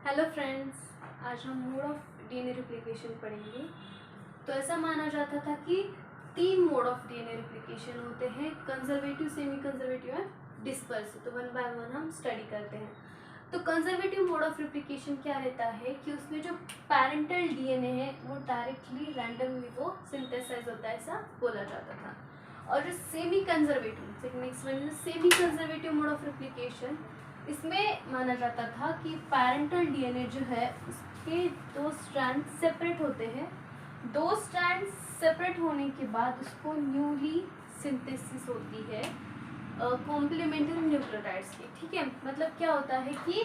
Hello friends, आज हम mode of DNA replication पढ़ेंगे। तो ऐसा माना जाता था कि 3 मोड ऑफ डीएनए रिप्लिकेशन होते हैं, conservative, semi conservative and dispersive. तो वन बाय वन हम स्टडी करते हैं। तो कंजर्वेटिव मोड ऑफ रिप्लिकेशन क्या रहता है कि उसमें जो पैरेंटल डीएनए है वो डायरेक्टली रैंडमली वो सिंथेसाइज होता है, ऐसा बोला जाता था। और जो semi conservative, next one semi conservative mode of replication, इसमें माना जाता था कि पैरेंटल डीएनए जो है उसके 2 स्ट्रैंड सेपरेट होते हैं। 2 स्ट्रैंड सेपरेट होने के बाद उसको न्यूली सिंथेसिस होती है कॉम्प्लीमेंट्री न्यूक्लियोटाइड्स की। ठीक है, मतलब क्या होता है कि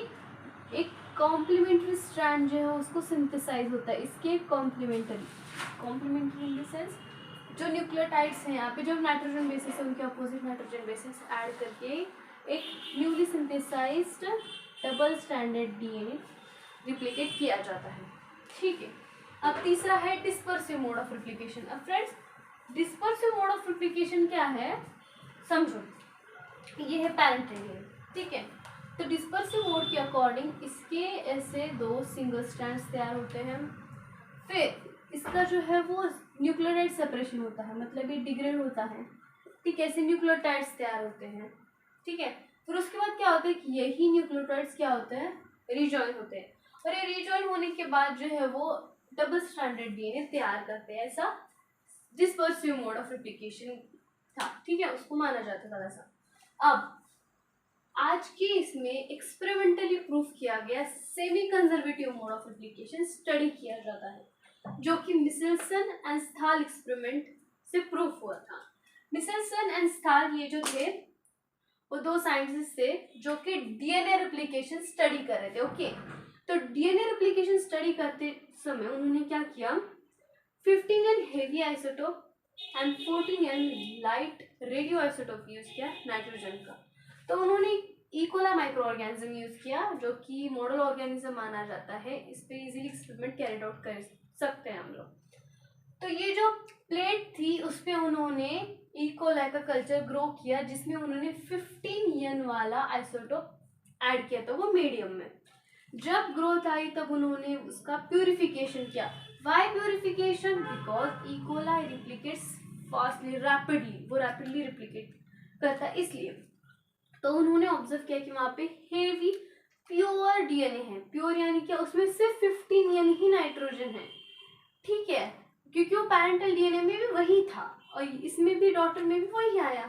एक कॉम्प्लीमेंट्री स्ट्रैंड जो है उसको सिंथेसाइज होता है, इसके कॉम्प्लीमेंट्री इन द सेंस जो न्यूक्लियोटाइड्स हैं, यहाँ पे जो नाइट्रोजन बेसिस है उनके अपोजिट नाइट्रोजन बेसिस ऐड करके एक newly synthesised double standard DNA replicate किया जाता है। ठीक है, अब तीसरा है डिस्पर्सिव मोड ऑफ रिप्लिकेशन। अब friends, dispersive mode of replication क्या है समझो। ये है पैरेंटल डीएनए, ठीक है। तो डिस्पर्सिव मोड के अकॉर्डिंग इसके ऐसे 2 सिंगल स्ट्रैंड्स तैयार होते हैं। फिर इसका जो है वो न्यूक्लियोटाइड सेपरेशन होता है, मतलब ये डिग्रेड होता है। ठीक है, ऐसे न्यूक्लियोटाइड्स तैयार होते हैं। ठीक है, फिर उसके बाद क्या होता है कि यही न्यूक्लियोटाइड्स क्या होते हैं, रिजॉइन होते हैं। और ये रिजॉइन होने के बाद जो है वो डबल स्टैंडर्ड डीएनए तैयार करते हैं। ऐसा डिस्पर्सिव मोड ऑफ रिप्लिकेशन था। ठीक है, उसको माना जाता था वैसा। अब आज के इसमें एक्सपेरिमेंटली प्रूफ किया गया semi conservative mode of replication study किया जाता है, जो कि मिचेल्सन एंड स्थाल एक्सपेरिमेंट से प्रूफ हुआ था। मिचेल्सन एंड स्थाल ये जो थे वो 2 साइंटिस्ट थे जो कि डीएनए रिप्लिकेशन स्टडी कर रहे थे। ओके, तो डीएनए रिप्लिकेशन स्टडी करते समय उन्होंने क्या किया, 15N heavy isotope and 14N light radio isotope use किया नाइट्रोजन का। तो उन्होंने इकोला माइक्रो ऑर्गेनिज्म यूज किया जो कि मॉडल ऑर्गेनिज्म माना जाता है। इस पे इजीली एक्सपेरिमेंट कैरिड आउट कर सकते हैं हम लोग। तो ये जो प्लेट थी उस पे उन्होंने इकोलाई का कल्चर ग्रो किया, जिसमें उन्होंने 15N वाला आइसोटोप ऐड किया था वो मीडियम में। जब ग्रोथ आई तब उन्होंने उसका प्यूरिफिकेशन किया। Why purification? Because E coli replicates fastly, rapidly, वो रैपिडली रिप्लिकेट करता है इसलिए। तो उन्होंने ऑब्जर्व किया कि वहाँ पे हेवी प्योर डीएनए है। प्योर यानी क्या, उसमें सिर्फ 15N ही नाइट्रोजन है। ठीक है, क्योंकि वो पैरेंटल डीएनए में भी वही था और इसमें भी डॉटर में भी वही आया।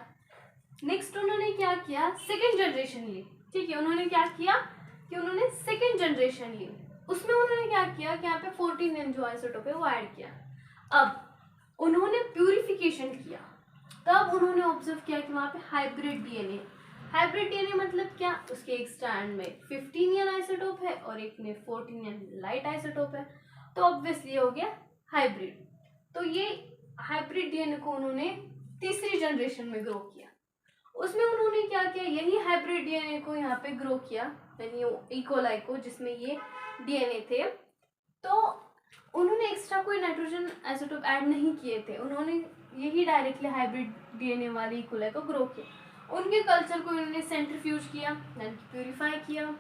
नेक्स्ट उन्होंने क्या किया, सेकेंड जनरेशन ली। ठीक है, उन्होंने क्या किया कि उन्होंने सेकेंड जनरेशन ली। उसमें उन्होंने क्या किया कि यहाँ पे 14N जो आइसोटोप है वो ऐड किया। अब उन्होंने प्यूरिफिकेशन किया, तब उन्होंने ऑब्जर्व किया कि वहाँ पे हाइब्रिड डीएनए। हाइब्रिड डीएनए मतलब क्या, उसके एक स्ट्रैंड में 15N आइसोटोप है और एक में 14N लाइट आइसोटोप है, तो ऑब्वियसली हो गया हाइब्रिड। तो ये हाइब्रिड डीएनए को उन्होंने तीसरी जनरेशन में ग्रो किया। उसमें उन्होंने क्या किया, यही हाइब्रिड डीएनए को यहाँ पे ग्रो किया, यानी इकोलाई को जिसमें ये डीएनए थे। तो उन्होंने एक्स्ट्रा कोई नाइट्रोजन आइसोटोप ऐड नहीं किए थे, उन्होंने यही डायरेक्टली हाइब्रिड डीएनए वाली इकोलाई को ग्रो किया। उनके कल्चर को उन्होंने सेंट्रीफ्यूज किया, यानी प्यूरिफाई किया।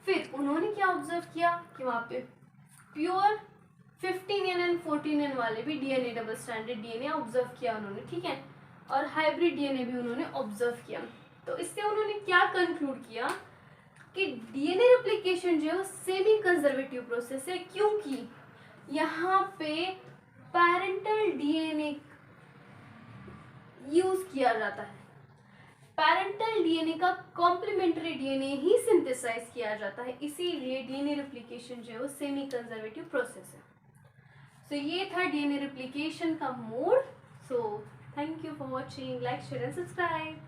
फिर उन्होंने क्या ऑब्जर्व किया कि वहाँ पे प्योर 15N एंड 14N वाले भी DNA, double standard DNA observe किया उन्होंने। ठीक है, और हाइब्रिड डीएनए भी उन्होंने ऑब्जर्व किया। तो इससे उन्होंने क्या कंक्लूड किया कि डीएनए रेप्लिकेशन जो है सेमी कंजर्वेटिव प्रोसेस है, क्योंकि यहाँ पे पैरेंटल डीएनए यूज किया जाता है। पैरेंटल डीएनए का कॉम्प्लीमेंट्री डीएनए ही सिंथेसाइज किया जाता है, इसीलिए डीएनए रेप्लिकेशन जो है वो सेमी कंजर्वेटिव प्रोसेस है। सो ये था डीएनए रेप्लिकेशन का mode. So thank you for watching, like, share and subscribe.